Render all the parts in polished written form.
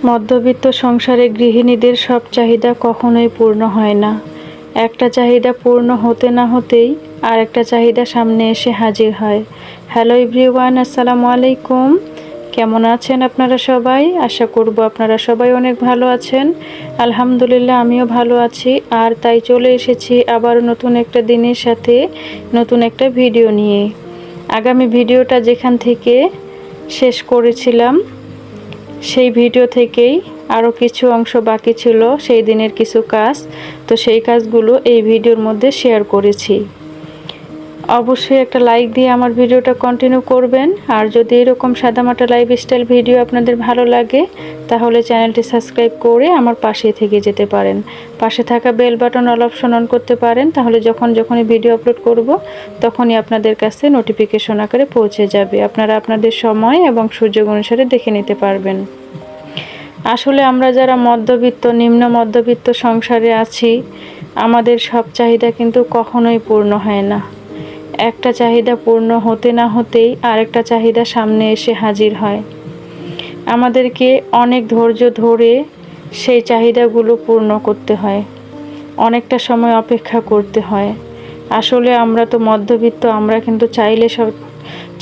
মধ্যবিত্ত সংসারে গৃহিণীদের সব চাহিদা কখনোই পূর্ণ হয় না। একটা চাহিদা পূর্ণ হতে না হতেই আর একটা চাহিদা সামনে এসে হাজির হয়। হ্যালো এভরিওয়ান, আসসালামু আলাইকুম। কেমন আছেন আপনারা সবাই? আশা করব আপনারা সবাই অনেক ভালো আছেন। আলহামদুলিল্লাহ, আমিও ভালো আছি। আর তাই চলে এসেছি আবার নতুন একটা দিনের সাথে নতুন একটা ভিডিও নিয়ে। আগামী ভিডিওটা যেখান থেকে শেষ করেছিলাম সেই ভিডিও থেকেই আরও কিছু অংশ বাকি ছিল, সেই দিনের কিছু কাজ। তো সেই কাজগুলো এই ভিডিওর মধ্যে শেয়ার করেছি। অবশ্যই একটা লাইক দিয়ে আমার ভিডিওটা কন্টিনিউ করবেন। আর যদি এরকম সাদামাটা লাইফস্টাইল ভিডিও আপনাদের ভালো লাগে তাহলে চ্যানেলটি সাবস্ক্রাইব করে আমার পাশে থেকে যেতে পারেন। পাশে থাকা bell button all option on করতে পারেন, তাহলে যখনই ভিডিও আপলোড করব তখনই আপনাদের কাছে নোটিফিকেশন আকারে পৌঁছে যাবে। আপনারা আপনাদের সময় এবং সুযোগ অনুসারে দেখে নিতে পারবেন। আসলে আমরা যারা মধ্যবিত্ত, নিম্ন মধ্যবিত্ত সংসারে আছি, আমাদের সব চাহিদা কিন্তু কখনোই পূর্ণ হয় না। একটা চাহিদা পূর্ণ হতে না হতেই আরেকটা চাহিদা সামনে এসে হাজির হয়। আমাদেরকে অনেক ধৈর্য ধরে সেই চাহিদাগুলো পূর্ণ করতে হয়, অনেকটা সময় অপেক্ষা করতে হয়। আসলে আমরা তো মধ্যবিত্ত, আমরা কিন্তু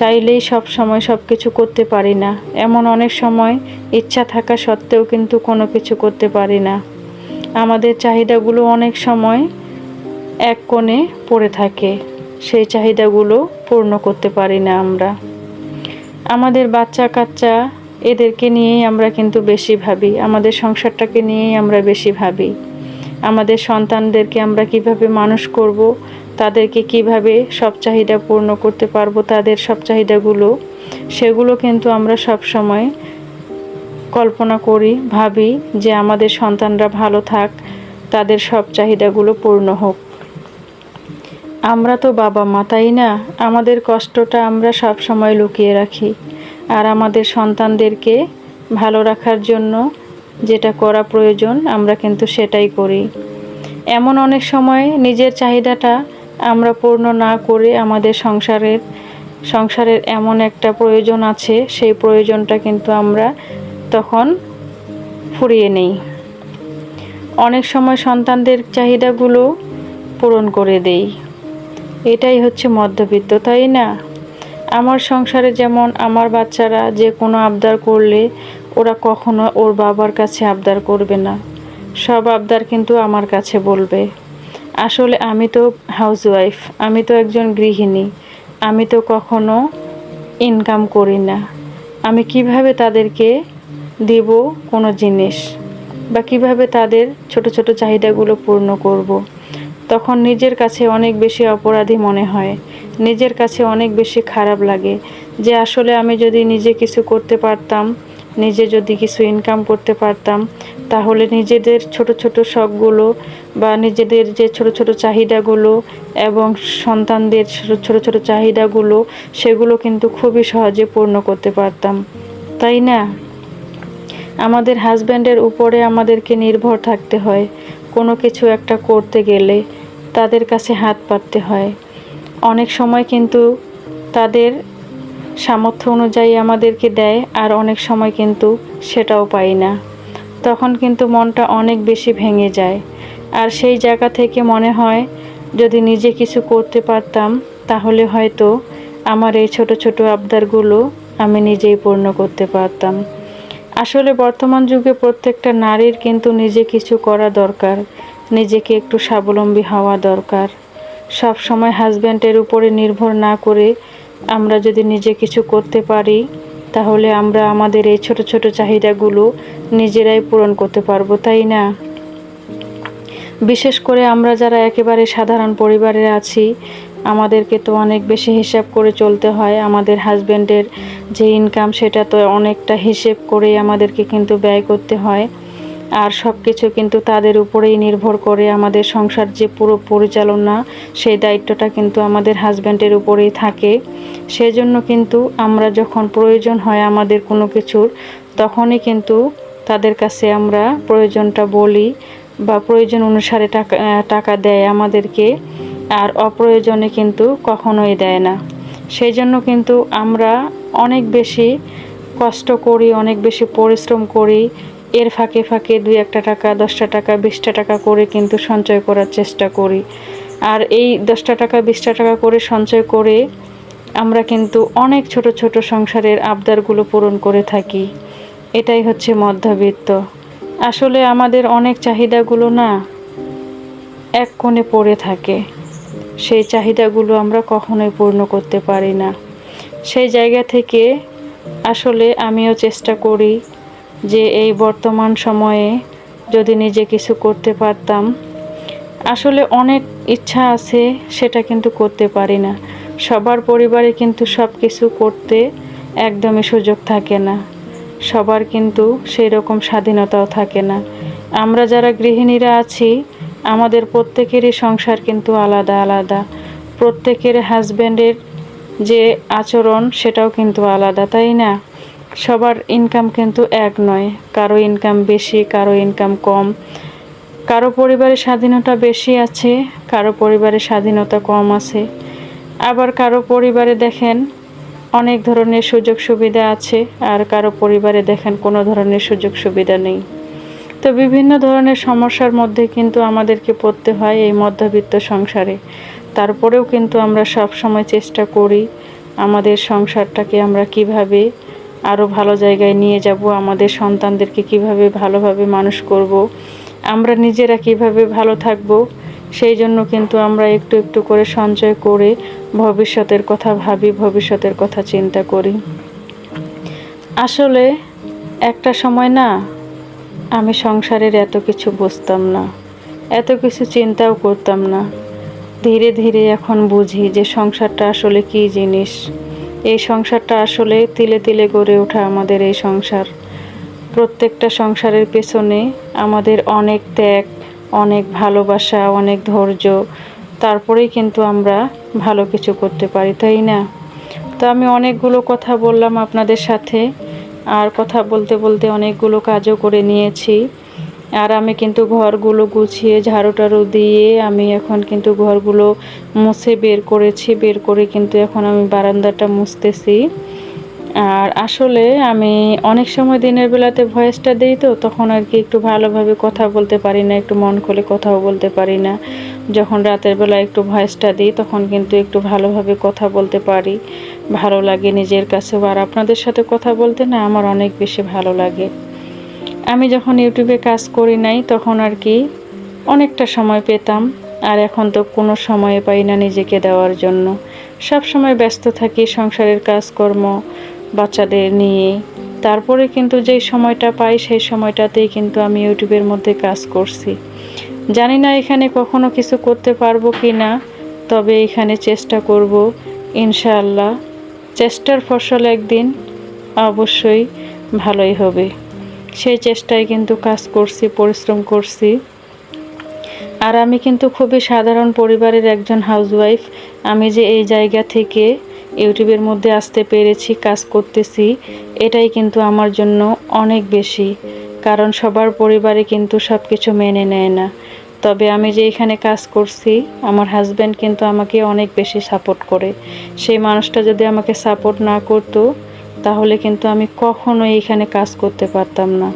চাইলেই সব সময় সব কিছু করতে পারি না। এমন অনেক সময় ইচ্ছা থাকা সত্ত্বেও কিন্তু কোনো কিছু করতে পারি না। আমাদের চাহিদাগুলো অনেক সময় এক কোণে পড়ে থাকে, সেই চাহিদাগুলো পূর্ণ করতে পারি না আমরা। আমাদের বাচ্চা কাচ্চা এদেরকে নিয়েই আমরা কিন্তু বেশি ভাবি, আমাদের সংসারটাকে নিয়েই আমরা বেশি ভাবি। আমাদের সন্তানদেরকে আমরা কিভাবে মানুষ করব, তাদেরকে কিভাবে সব চাহিদা পূর্ণ করতে পারবো, তাদের সব চাহিদাগুলো, সেগুলো কিন্তু আমরা সব সময় কল্পনা করি, ভাবি যে আমাদের সন্তানরা ভালো থাক, তাদের সব চাহিদাগুলো পূর্ণ হোক। আমরা তো বাবা মা, তাই না? আমাদের কষ্টটা আমরা সব সময় লুকিয়ে রাখি, আর আমাদের সন্তানদেরকে ভালো রাখার জন্য যেটা করা প্রয়োজন আমরা কিন্তু সেটাই করি। এমন অনেক সময় নিজের চাহিদাটা আমরা পূর্ণ না করে আমাদের সংসারের এমন একটা প্রয়োজন আছে, সেই প্রয়োজনটা কিন্তু আমরা তখন ফুরিয়ে নেই। অনেক সময় সন্তানদের চাহিদাগুলো পূরণ করে দেই। এটাই হচ্ছে মধ্যবিত্ত, তাই না? আমার সংসারে যেমন আমার বাচ্চারা যে কোনো আবদার করলে ওরা কখনো ওর বাবার কাছে আবদার করবে না, সব আবদার কিন্তু আমার কাছে বলবে। আসলে আমি তো হাউসওয়াইফ, আমি তো একজন গৃহিণী, আমি তো কখনো ইনকাম করি না। আমি কিভাবে তাদেরকে দিব কোনো জিনিস, বা কিভাবে তাদের ছোট ছোট চাহিদাগুলো পূর্ণ করব। তখন নিজের কাছে অনেক বেশি অপরাধী মনে হয়, নিজের কাছে অনেক বেশি খারাপ লাগে যে আসলে আমি যদি নিজে কিছু করতে পারতাম, নিজে যদি কিছু ইনকাম করতে পারতাম, তাহলে নিজেদের ছোট ছোট শখগুলো বা নিজেদের যে ছোট ছোট চাহিদাগুলো এবং সন্তানদের ছোট ছোট চাহিদাগুলো, সেগুলো কিন্তু খুবই সহজে পূর্ণ করতে পারতাম, তাই না? আমাদের হাজব্যান্ডের উপরে আমাদেরকে নির্ভর থাকতে হয়। কোনো কিছু একটা করতে গেলে তাদের কাছে হাত পাততে হয়। অনেক সময় কিন্তু তাদের সামর্থ্য অনুযায়ী আমাদেরকে দেয়, আর অনেক সময় কিন্তু সেটাও পাই না। তখন কিন্তু মনটা অনেক বেশি ভেঙে যায়। আর সেই জায়গা থেকে মনে হয় যদি নিজে কিছু করতে পারতাম তাহলে হয়তো আমার এই ছোট ছোট আবদারগুলো আমি নিজেই পূর্ণ করতে পারতাম। আসলে বর্তমান যুগে প্রত্যেকটা নারীর কিন্তু নিজে কিছু করা দরকার, নিজেকে একটু স্বাবলম্বী হওয়া দরকার। সব সময় হাজব্যান্ডের উপরে নির্ভর না করে আমরা যদি নিজে কিছু করতে পারি, তাহলে আমরা আমাদের এই ছোট ছোট চাহিদাগুলো নিজেরাই পূরণ করতে পারবো, তাই না? বিশেষ করে আমরা যারা একেবারে সাধারণ পরিবারে আছি, আমাদেরকে তো অনেক বেশি হিসাব করে চলতে হয়। আমাদের হাজব্যান্ডের যে ইনকাম সেটা তো অনেকটা হিসেব করেই আমাদেরকে কিন্তু ব্যয় করতে হয়। আর সব কিছু কিন্তু তাদের উপরেই নির্ভর করে। আমাদের সংসার যে পুরো পরিচালনা, সেই দায়িত্বটা কিন্তু আমাদের হাজব্যান্ডের উপরেই থাকে। সেজন্য কিন্তু আমরা যখন প্রয়োজন হয় আমাদের কোনো কিছুর, তখনই কিন্তু তাদের কাছে আমরা প্রয়োজনটা বলি, বা প্রয়োজন অনুসারে টাকা দেয় আমাদেরকে, আর অপ্রয়োজনে কিন্তু কখনোই দেয় না। সেই জন্য কিন্তু আমরা অনেক বেশি কষ্ট করি, অনেক বেশি পরিশ্রম করি এর ফাঁকে ফাঁকে 2-1 টাকা, 10টা টাকা, 20টা টাকা করে কিন্তু সঞ্চয় করার চেষ্টা করি। আর এই 10টা টাকা, 20টা টাকা করে সঞ্চয় করে আমরা কিন্তু অনেক ছোট ছোট সংসারের আবদারগুলো পূরণ করে থাকি। এটাই হচ্ছে মধ্যবিত্ত। আসলে আমাদের অনেক চাহিদাগুলো না এক কোণে পড়ে থাকে, সেই চাহিদাগুলো আমরা কখনোই পূর্ণ করতে পারি না। সেই জায়গা থেকে আসলে আমিও চেষ্টা করি যে এই বর্তমান সময়ে যদি নিজে কিছু করতে পারতাম। আসলে অনেক ইচ্ছা আছে, সেটা কিন্তু করতে পারি না। সবার পরিবারে কিন্তু সব কিছু করতে একদমই সুযোগ থাকে না, সবার কিন্তু সেই রকম স্বাধীনতাও থাকে না। আমরা যারা গৃহিণীরা আছি, আমাদের প্রত্যেকেরই সংসার কিন্তু আলাদা আলাদা। প্রত্যেকের হাজব্যান্ডের যে আচরণ সেটাও কিন্তু আলাদা, তাই না? সবার ইনকাম কিন্তু এক নয়, কারো ইনকাম বেশি, কারো ইনকাম কম। কারো পরিবারে স্বাধীনতা বেশি আছে, কারো পরিবারে স্বাধীনতা কম আছে। আবার কারো পরিবারে দেখেন অনেক ধরনের সুযোগ সুবিধা আছে, আর কারো পরিবারে দেখেন কোনো ধরনের সুযোগ সুবিধা নেই। তো বিভিন্ন ধরনের সমস্যার মধ্যে কিন্তু আমাদেরকে পড়তে হয় এই মধ্যবিত্ত সংসারে। তারপরেও কিন্তু আমরা সব সময় চেষ্টা করি আমাদের সংসারটাকে আমরা কিভাবে আরও ভালো জায়গায় নিয়ে যাব, আমাদের সন্তানদেরকে কিভাবে ভালোভাবে মানুষ করব, আমরা নিজেরা কিভাবে ভালো থাকব। সেই জন্য কিন্তু আমরা একটু একটু করে সঞ্চয় করে ভবিষ্যতের কথা ভাবি, ভবিষ্যতের কথা চিন্তা করি। আসলে একটা সময় না আমি সংসারের এত কিছু বুঝতাম না, এত কিছু চিন্তাও করতাম না। ধীরে ধীরে এখন বুঝি যে সংসারটা আসলে কী জিনিস। এই সংসারটা আসলে তিলে তিলে গড়ে ওঠা আমাদের এই সংসার। প্রত্যেকটা সংসারের পেছনে আমাদের অনেক ত্যাগ, অনেক ভালোবাসা, অনেক ধৈর্য, তারপরেই কিন্তু আমরা ভালো কিছু করতে পারি, তাই না? তো আমি অনেকগুলো কথা বললাম আপনাদের সাথে, আর কথা বলতে বলতে অনেকগুলো কাজও করে নিয়েছি। আর আমি কিন্তু ঘরগুলো গুছিয়ে ঝাড়ু টাড়ু দিয়ে আমি এখন কিন্তু ঘরগুলো মুছে বের করেছি, বের করে কিন্তু এখন আমি বারান্দাটা মুছতেছি। আর আসলে আমি অনেক সময় দিনের বেলাতে ভয়েসটা দিই, তো তখন আর কি একটু ভালোভাবে কথা বলতে পারি না, একটু মন খুলে কথাও বলতে পারি না। যখন রাতের বেলা একটু ভয়েসটা দিই তখন কিন্তু একটু ভালোভাবে কথা বলতে পারি, ভালো লাগে নিজের কাছেও। আর আপনাদের সাথে কথা বলতে না আমার অনেক বেশি ভালো লাগে। আমি যখন ইউটিউবে কাজ করি নাই তখন আর কি অনেকটা সময় পেতাম, আর এখন তো কোনো সময় পাই না নিজেকে দেওয়ার জন্য। সব সময় ব্যস্ত থাকি সংসারের কাজকর্ম, বাচ্চাদের নিয়ে। তারপরে কিন্তু যেই সময়টা পাই সেই সময়টাতেই কিন্তু আমি ইউটিউবের মধ্যে কাজ করছি। জানি না এখানে কখনো কিছু করতে পারবো কি না, তবে এখানে চেষ্টা করব ইনশাআল্লাহ। চেষ্টার ফসল একদিন অবশ্যই ভালোই হবে। সেই চেষ্টায় কিন্তু কাজ করছি, পরিশ্রম করছি। আর আমি কিন্তু খুবই সাধারণ পরিবারের একজন হাউসওয়াইফ। আমি যে এই জায়গা থেকে ইউটিউবের মধ্যে আসতে পেরেছি, কাজ করতেছি, এটাই কিন্তু আমার জন্য অনেক বেশি। কারণ সবার পরিবারে কিন্তু সব কিছু মেনে নেয় না। তবে আমি যে এখানে কাজ করছি, আমার হাজব্যান্ড কিন্তু আমাকে অনেক বেশি সাপোর্ট করে। সেই মানুষটা যদি আমাকে সাপোর্ট না করতো তাহলে কিন্তু আমি কখনোই এখানে কাজ করতে পারতাম না।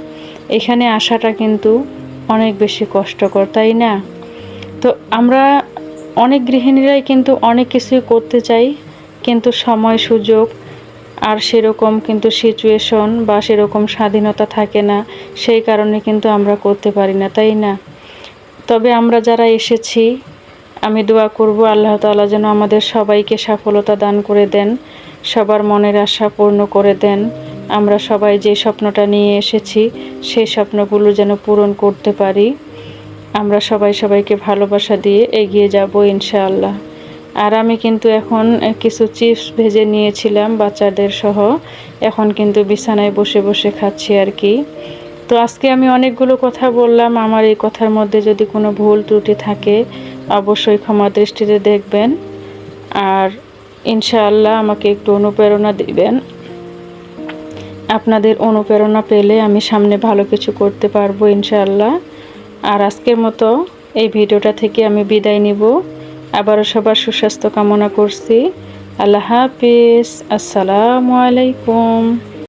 এখানে আসাটা কিন্তু অনেক বেশি কষ্টকর, তাই না? তো আমরা অনেক গৃহিণীরাই কিন্তু অনেক কিছুই করতে চাই, কিন্তু সময় সুযোগ আর সেরকম কিন্তু সিচুয়েশন বা সেরকম স্বাধীনতা থাকে না, সেই কারণে কিন্তু আমরা করতে পারি না, তাই না? তবে আমরা যারা এসেছি, আমি দোয়া করব আল্লাহ তাআলা যেন আমাদের সবাইকে সফলতা দান করে দেন, সবার মনের আশা পূর্ণ করে দেন। আমরা সবাই যে স্বপ্নটা নিয়ে এসেছি সেই স্বপ্নগুলো যেন পূরণ করতে পারি। আমরা সবাই সবাইকে ভালোবাসা দিয়ে এগিয়ে যাব ইনশাআল্লাহ। আর আমি কিন্তু এখন কিছু চিপস ভেজে নিয়েছিলাম বাচ্চাদের সহ, এখন কিন্তু বিছানায় বসে বসে খাচ্ছি আর কি। তো আজকে আমি অনেকগুলো কথা বললাম, আমার এই কথার মধ্যে যদি কোনো ভুল ত্রুটি থাকে অবশ্যই ক্ষমা দৃষ্টিতে দেখবেন। আর ইনশাআল্লাহ আমাকে একটু অনুপ্রেরণা দিবেন। আপনাদের অনুপ্রেরণা পেলে আমি সামনে ভালো কিছু করতে পারবো ইনশাআল্লাহ। আর আজকের মতো এই ভিডিওটা থেকে আমি বিদায় নিব। আবারও সবার সুস্বাস্থ্য কামনা করছি। আল্লাহ হাফিজ। আসসালামু আলাইকুম।